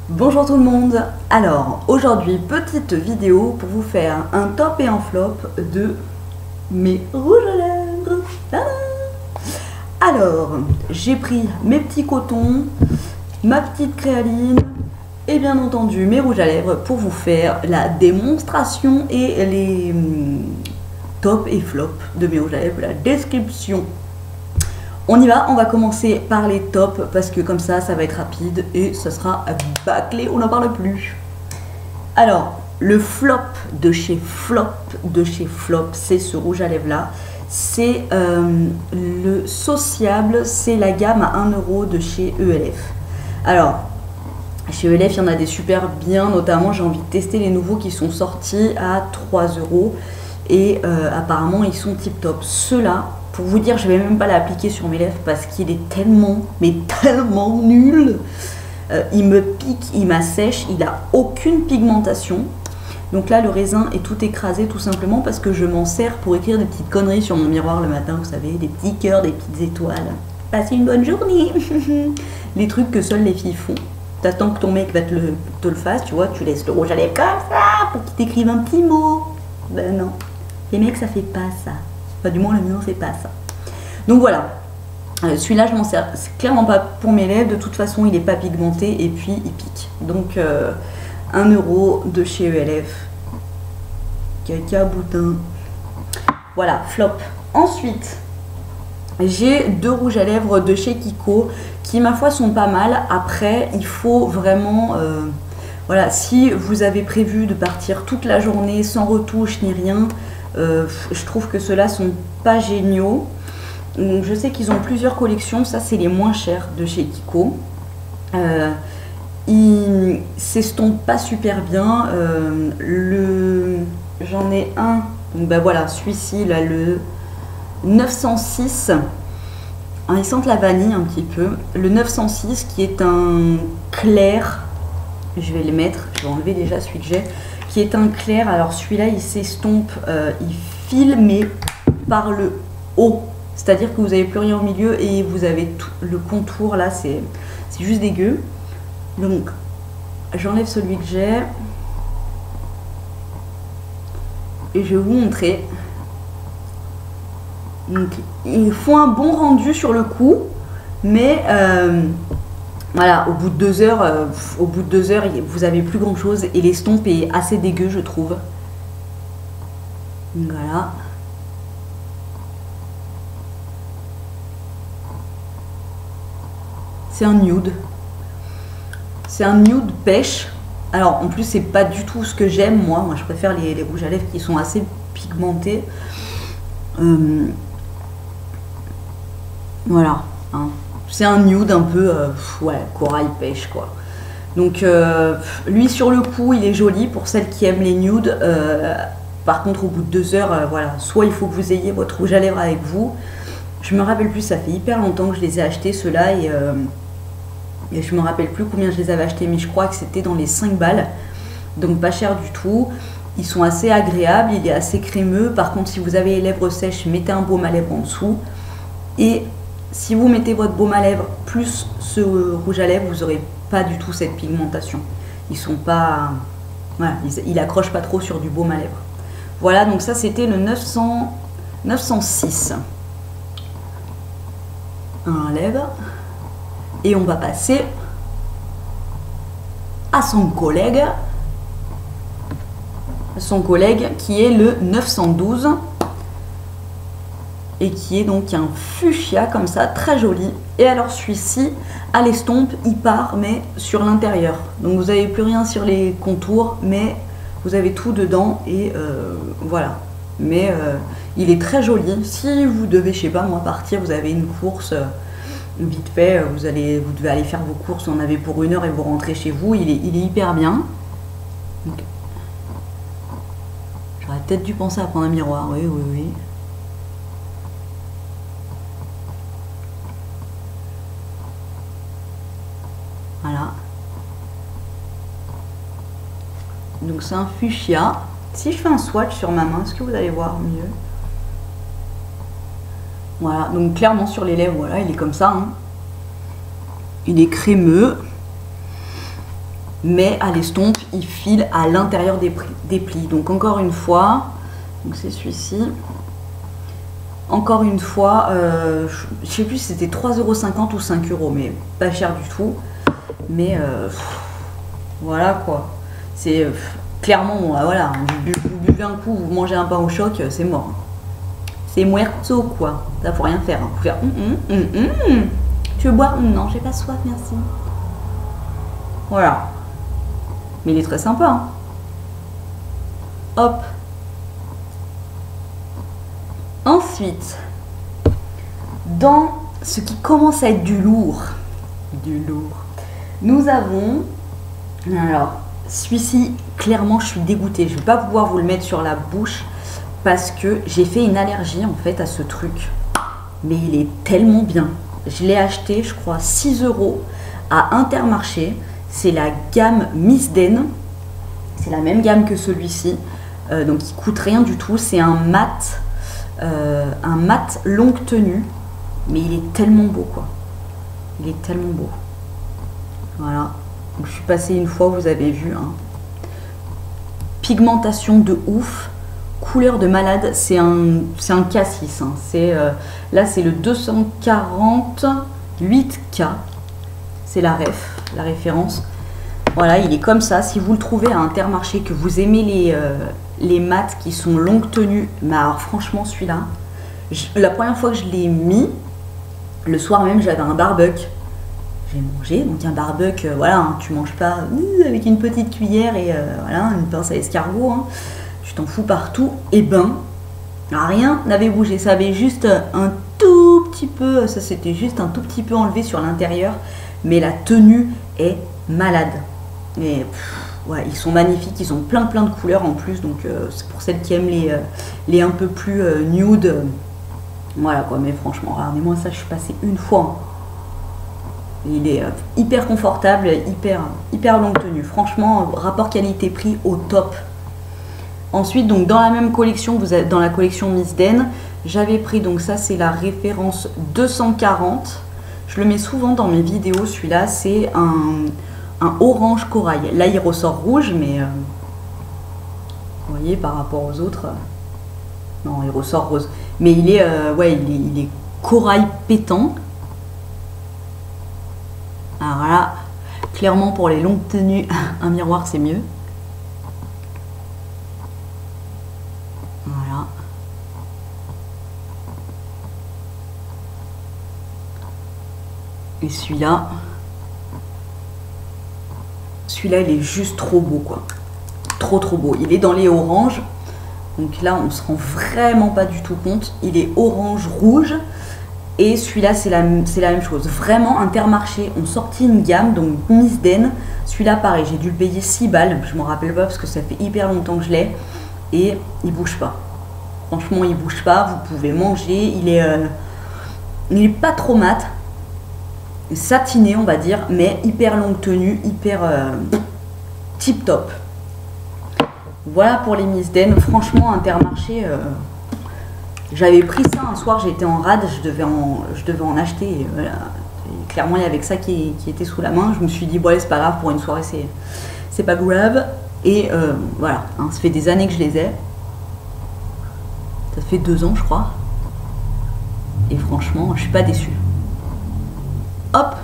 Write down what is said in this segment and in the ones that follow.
Bonjour tout le monde. Alors aujourd'hui petite vidéo pour vous faire un top et un flop de mes rouges à lèvres. Alors j'ai pris mes petits cotons, ma petite créaline et bien entendu mes rouges à lèvres pour vous faire la démonstration et les top et flop de mes rouges à lèvres, la description. On y va, on va commencer par les tops parce que comme ça va être rapide et ça sera bâclé, on n'en parle plus. Alors, le flop de chez Flop, c'est ce rouge à lèvres là. C'est le sociable, c'est la gamme à 1 € de chez ELF. Alors, chez ELF, il y en a des super bien, notamment j'ai envie de tester les nouveaux qui sont sortis à 3 € et apparemment ils sont tip top. Ceux-là, pour vous dire, je ne vais même pas l'appliquer sur mes lèvres parce qu'il est tellement, mais tellement nul. Il me pique, il m'assèche, il n'a aucune pigmentation. Donc là, le raisin est tout écrasé tout simplement parce que je m'en sers pour écrire des petites conneries sur mon miroir le matin, vous savez, des petits cœurs, des petites étoiles. Passez une bonne journée. Les trucs que seules les filles font. T'attends que ton mec te le fasse, tu vois, tu laisses le rouge à lèvres comme ça pour qu'il t'écrive un petit mot. Ben non, les mecs, ça fait pas ça. Enfin, du moins, le mien, c'est pas ça. Donc voilà, celui-là, je m'en sers. C'est clairement pas pour mes lèvres. De toute façon, il n'est pas pigmenté et puis il pique. Donc, 1 € de chez ELF. Caca boutin. Voilà, flop. Ensuite, j'ai 2 rouges à lèvres de chez Kiko qui, ma foi, sont pas mal. Après, il faut vraiment... voilà, si vous avez prévu de partir toute la journée sans retouche ni rien... je trouve que ceux-là sont pas géniaux. Donc, je sais qu'ils ont plusieurs collections. Ça, c'est les moins chers de chez Kiko. Ils s'estompent pas super bien. J'en ai un. Donc, bah voilà, celui-ci, là, le 906. Ils sentent la vanille un petit peu. Le 906 qui est un clair. Je vais les mettre. Je vais enlever déjà celui que j'ai. Qui est un clair. Alors celui-là, il s'estompe, il file, mais par le haut. C'est-à-dire que vous n'avez plus rien au milieu et vous avez tout le contour là, c'est juste dégueu. Donc, j'enlève celui que j'ai. Et je vais vous montrer. Donc, ils font un bon rendu sur le coup, mais... voilà, au bout de 2 heures, vous avez plus grand chose et l'estompe est assez dégueu, je trouve. Voilà. C'est un nude. C'est un nude pêche. Alors, en plus, c'est pas du tout ce que j'aime, moi. Moi, je préfère les rouges à lèvres qui sont assez pigmentés. Voilà. Hein. C'est un nude un peu, ouais, corail pêche quoi. Donc lui sur le coup il est joli pour celles qui aiment les nudes. Par contre au bout de 2 heures, voilà, soit il faut que vous ayez votre rouge à lèvres avec vous. Je me rappelle plus, ça fait hyper longtemps que je les ai achetés ceux-là et je me rappelle plus combien je les avais achetés, mais je crois que c'était dans les 5 balles. Donc pas cher du tout. Ils sont assez agréables, il est assez crémeux. Par contre si vous avez les lèvres sèches, mettez un baume à lèvres en dessous. Et si vous mettez votre baume à lèvres plus ce rouge à lèvres, vous n'aurez pas du tout cette pigmentation. Ils sont pas... Voilà, il accroche pas trop sur du baume à lèvres. Voilà, donc ça c'était le 906. Un à lèvres. Et on va passer à son collègue. Son collègue qui est le 912. Et qui est donc un fuchsia comme ça, très joli. Et alors celui-ci, à l'estompe, il part, mais sur l'intérieur. Donc vous n'avez plus rien sur les contours, mais vous avez tout dedans, et voilà. Mais il est très joli. Si vous devez, je sais pas moi, partir, vous avez une course, vite fait, vous devez aller faire vos courses, vous en avez pour 1 heure et vous rentrez chez vous, il est hyper bien. J'aurais peut-être dû penser à prendre un miroir, oui, oui, oui. Voilà. Donc c'est un fuchsia. Si je fais un swatch sur ma main, est-ce que vous allez voir mieux? Voilà, donc clairement sur les lèvres, voilà, il est comme ça. Hein. Il est crémeux. mais à l'estompe, il file à l'intérieur des plis. Donc encore une fois, c'est celui-ci. Encore une fois, je sais plus si c'était 3,50 € ou 5 €, mais pas cher du tout. Mais voilà quoi. C'est clairement, voilà, vous buvez un coup, vous mangez un pain au choc, c'est mort. C'est muerto quoi. Ça faut rien faire. Faut faire Tu veux boire? Non, j'ai pas soif, merci. Voilà. Mais il est très sympa. Hein. Hop. Ensuite, dans ce qui commence à être du lourd, nous avons, alors celui-ci, clairement je suis dégoûtée, je ne vais pas pouvoir vous le mettre sur la bouche parce que j'ai fait une allergie en fait à ce truc, mais il est tellement bien. Je l'ai acheté, je crois, 6 € à Intermarché, c'est la gamme Miss Den, c'est la même gamme que celui-ci, donc il coûte rien du tout, c'est un mat longue tenue, mais il est tellement beau quoi. Il est tellement beau. Voilà. Donc, je suis passée une fois, vous avez vu. Hein. Pigmentation de ouf. Couleur de malade. C'est un K6. Hein. Là, c'est le 248K. C'est la référence. Voilà, il est comme ça. Si vous le trouvez à Intermarché, que vous aimez les mats qui sont longue tenue, mais alors franchement celui-là, la première fois que je l'ai mis, le soir même j'avais un barbecue, j'ai mangé, donc un barbecue, voilà, hein, tu manges pas avec une petite cuillère et voilà, une pince à escargot, hein, tu t'en fous partout, et ben, rien n'avait bougé, ça avait juste un tout petit peu, ça s'était juste un tout petit peu enlevé sur l'intérieur, mais la tenue est malade, et ouais, ils sont magnifiques, ils ont plein de couleurs en plus, donc c'est pour celles qui aiment les un peu plus nude. Voilà quoi, mais franchement, regardez-moi ça, je suis passée une fois. Il est hyper confortable, hyper longue tenue. Franchement, rapport qualité-prix au top. Ensuite, donc dans la même collection, vous êtes dans la collection Miss Den, j'avais pris, donc ça c'est la référence 240. Je le mets souvent dans mes vidéos, celui-là, c'est un orange corail. Là, il ressort rouge, mais vous voyez, par rapport aux autres, non, il ressort rose. Mais il est, ouais, il est corail pétant. Alors voilà, clairement pour les longues tenues, un miroir c'est mieux. Voilà. Et celui-là, il est juste trop beau quoi. Trop beau. Il est dans les oranges. Donc là, on se rend vraiment pas du tout compte. Il est orange-rouge. Et celui-là, c'est la même chose. Vraiment, Intermarché ont sorti une gamme, donc Miss Den. Celui-là, pareil, j'ai dû le payer 6 balles. Je ne me rappelle pas parce que ça fait hyper longtemps que je l'ai. Et il bouge pas. Franchement, il bouge pas. Vous pouvez manger. Il est pas trop mat. Satiné, on va dire. Mais hyper longue tenue. Hyper tip top. Voilà pour les Miss Den. Franchement, Intermarché, j'avais pris ça un soir, j'étais en rade, je devais en acheter. Et voilà. Et clairement, il y avait que ça qui était sous la main. Je me suis dit, bon, allez, c'est pas grave, pour une soirée, c'est pas grave. Et voilà, hein, ça fait des années que je les ai. Ça fait 2 ans, je crois. Et franchement, je suis pas déçue. Hop.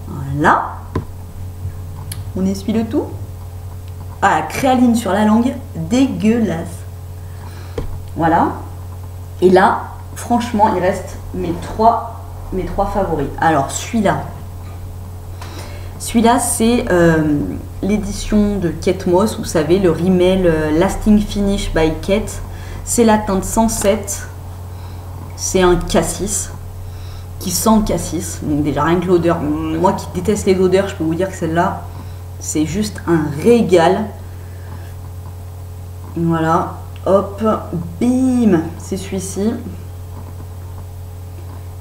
Voilà. On essuie le tout. Ah, la créaline sur la langue, dégueulasse. Voilà. Et là, franchement, il reste mes trois favoris. Alors, celui-là, c'est l'édition de Kate Moss, vous savez, le Rimmel Lasting Finish by Kate. C'est la teinte 107. C'est un K6 qui sent le K6. Donc déjà, rien que l'odeur. Moi qui déteste les odeurs, je peux vous dire que celle-là, c'est juste un régal. Voilà. Hop, bim, c'est celui-ci.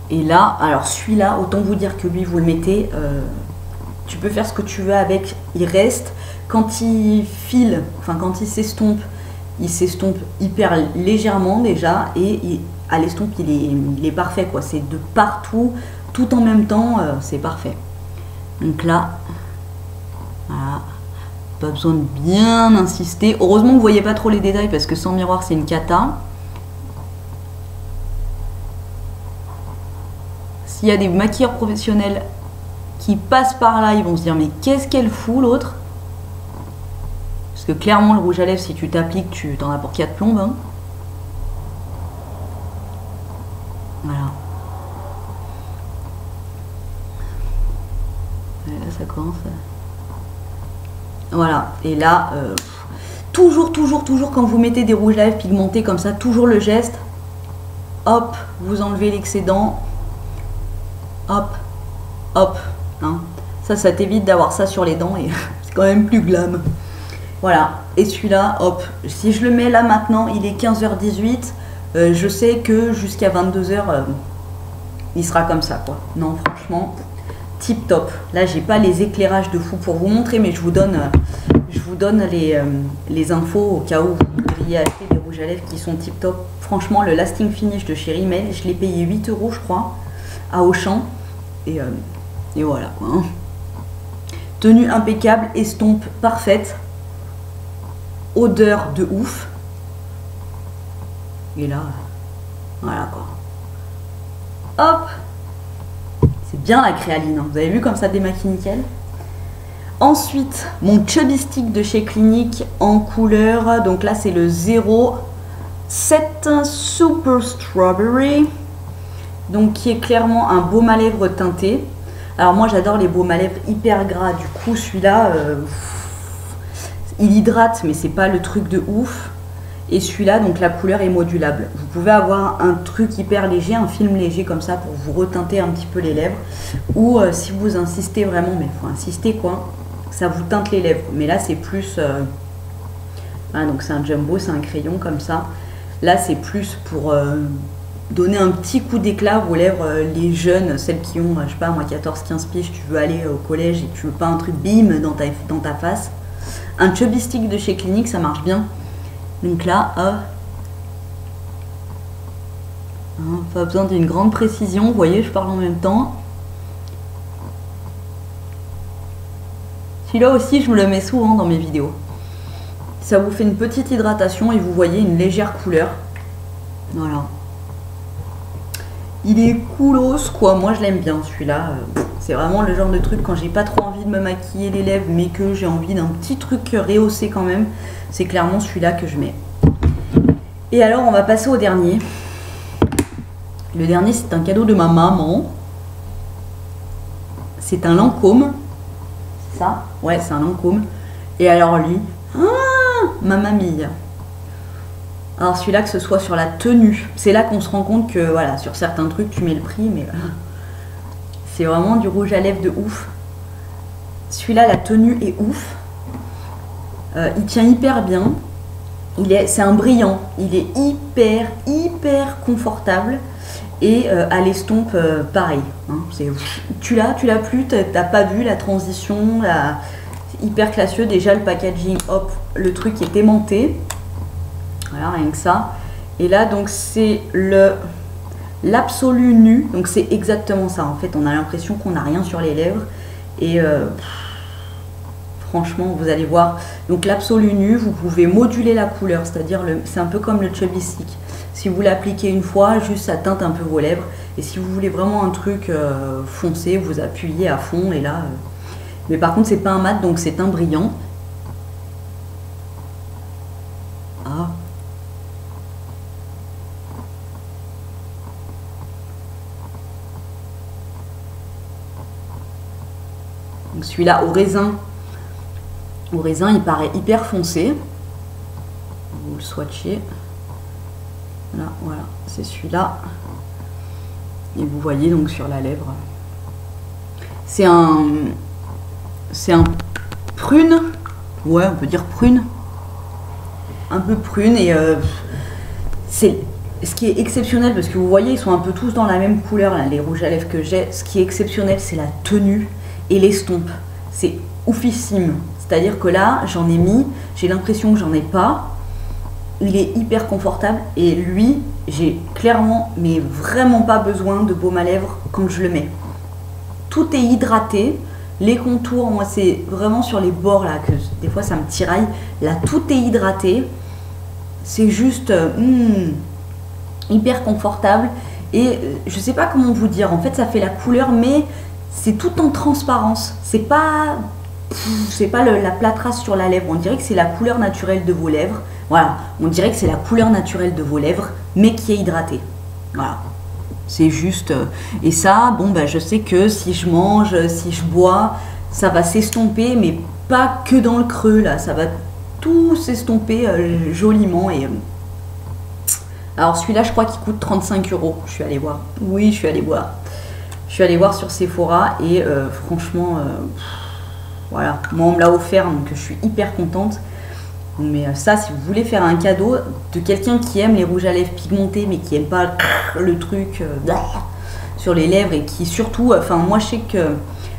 Et là, alors celui-là, autant vous dire que lui, vous le mettez, tu peux faire ce que tu veux avec. Il reste, quand il file, enfin quand il s'estompe hyper légèrement déjà. Et à l'estompe, il est parfait, quoi. C'est de partout, tout en même temps, c'est parfait. Donc là, Voilà. Pas besoin de bien insister. Heureusement que vous voyez pas trop les détails parce que sans miroir c'est une cata. S'il y a des maquilleurs professionnels qui passent par là, ils vont se dire mais qu'est-ce qu'elle fout l'autre? Parce que clairement le rouge à lèvres, si tu t'appliques, tu t'en as pour 4 plombes. Hein. Voilà. Et là ça commence. Voilà. Et là, toujours quand vous mettez des rouges à lèvres pigmentés comme ça, toujours le geste. Hop, vous enlevez l'excédent. Hop, hop. Hein. Ça t'évite d'avoir ça sur les dents et c'est quand même plus glam. Voilà. Et celui-là, hop. Si je le mets là maintenant, il est 15h18. Je sais que jusqu'à 22h, il sera comme ça, quoi. Non, franchement, tip top. Là, j'ai pas les éclairages de fou pour vous montrer, mais je vous donne les infos au cas où vous voudriez acheter des rouges à lèvres qui sont tip top. Franchement, le lasting finish de chez Rimmel, je l'ai payé 8 € je crois, à Auchan. Et voilà, quoi. Hein. Tenue impeccable, estompe parfaite, odeur de ouf. Et là, voilà quoi. Hop, c'est bien la créaline, hein. Vous avez vu comme ça démaquille nickel. Ensuite, mon Chubby Stick de chez Clinique en couleur. Donc là, c'est le 07 Super Strawberry. Donc qui est clairement un baume à lèvres teinté. Alors moi, j'adore les baumes à lèvres hyper gras. Du coup, celui-là, il hydrate, mais c'est pas le truc de ouf. Et celui-là, donc la couleur est modulable. Vous pouvez avoir un truc hyper léger, un film léger comme ça pour vous reteinter un petit peu les lèvres. Ou si vous insistez vraiment, mais il faut insister quoi, ça vous teinte les lèvres. Mais là, c'est plus... Ah, donc c'est un jumbo, c'est un crayon comme ça. Là, c'est plus pour donner un petit coup d'éclat aux lèvres, les jeunes, celles qui ont, je sais pas, moi 14-15 piges, tu veux aller au collège et tu veux pas un truc bim dans ta face. Un Chubby Stick de chez Clinique, ça marche bien. Donc là, pas besoin d'une grande précision. Vous voyez, je parle en même temps. Celui-là aussi, je me le mets souvent dans mes vidéos. Ça vous fait une petite hydratation et vous voyez une légère couleur. Voilà. Il est coolos, quoi. Moi, je l'aime bien, celui-là. C'est vraiment le genre de truc quand j'ai pas trop envie de me maquiller les lèvres, mais que j'ai envie d'un petit truc rehaussé quand même. C'est clairement celui-là que je mets. Et alors, on va passer au dernier. Le dernier, c'est un cadeau de ma maman. C'est un Lancôme. C'est ça? Ouais, c'est un Lancôme. Et alors lui, ma mamie. Alors celui-là, que ce soit sur la tenue, c'est là qu'on se rend compte que voilà, sur certains trucs, tu mets le prix, mais c'est vraiment du rouge à lèvres de ouf. Celui-là, la tenue est ouf. Il tient hyper bien. C'est un brillant. Il est hyper confortable. Et à l'estompe, pareil. Hein, tu l'as plus, t'as pas vu la transition, c'est hyper classieux. Déjà le packaging, hop, le truc est aimanté. Voilà, rien que ça. Et là, donc c'est l'absolu nu. Donc c'est exactement ça. En fait, on a l'impression qu'on n'a rien sur les lèvres. Et franchement, vous allez voir. Donc l'absolu nu, vous pouvez moduler la couleur. C'est-à-dire, c'est un peu comme le Chubby Stick. Si vous l'appliquez une fois, juste ça teinte un peu vos lèvres. Et si vous voulez vraiment un truc foncé, vous appuyez à fond. Et là, mais par contre, c'est pas un mat, donc c'est un brillant. Ah. Donc celui-là au raisin, il paraît hyper foncé. Vous le swatchez. Là, voilà, c'est celui-là. Et vous voyez donc sur la lèvre. C'est un prune. Ouais, on peut dire prune. Un peu prune. Et c'est ce qui est exceptionnel, parce que vous voyez, ils sont un peu tous dans la même couleur, là, les rouges à lèvres que j'ai. Ce qui est exceptionnel, c'est la tenue et l'estompe. C'est oufissime. C'est-à-dire que là, j'en ai mis, j'ai l'impression que j'en ai pas. Il est hyper confortable et lui, j'ai clairement, mais vraiment pas besoin de baume à lèvres quand je le mets. Tout est hydraté, Les contours, moi c'est vraiment sur les bords là que des fois ça me tiraille. Là tout est hydraté. C'est juste hyper confortable. Et je sais pas comment vous dire, en fait ça fait la couleur mais c'est tout en transparence. C'est pas la plâtrasse sur la lèvre, on dirait que c'est la couleur naturelle de vos lèvres. Voilà, on dirait que c'est la couleur naturelle de vos lèvres mais qui est hydratée. Voilà. C'est juste... Et ça, bon ben je sais que si je mange, si je bois, ça va s'estomper mais pas que dans le creux là, ça va tout s'estomper joliment et... Alors celui-là, je crois qu'il coûte 35 €. Je suis allée voir. Oui, je suis allée voir. Je suis allée voir sur Sephora et franchement, voilà. Moi, on me l'a offert, donc je suis hyper contente. Mais ça, si vous voulez faire un cadeau de quelqu'un qui aime les rouges à lèvres pigmentés, mais qui aime pas le truc sur les lèvres et qui surtout, enfin moi, je sais que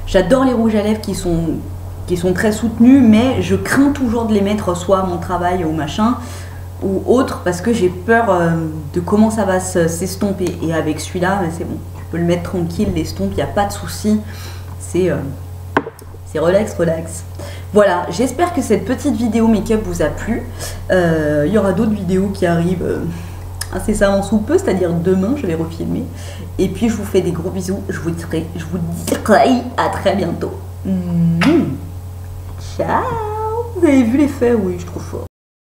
j'adore les rouges à lèvres qui sont très soutenus, mais je crains toujours de les mettre soit à mon travail ou machin ou autre parce que j'ai peur de comment ça va s'estomper. Et avec celui-là, c'est bon, tu peux le mettre tranquille, l'estompe, il n'y a pas de souci. C'est relax, relax. Voilà, j'espère que cette petite vidéo make-up vous a plu. Il y aura d'autres vidéos qui arrivent incessamment sous peu, c'est-à-dire demain, je vais refilmer. Et puis, je vous fais des gros bisous. Je vous dirai à très bientôt. Ciao. Vous avez vu l'effet? Oui, je trouve fort.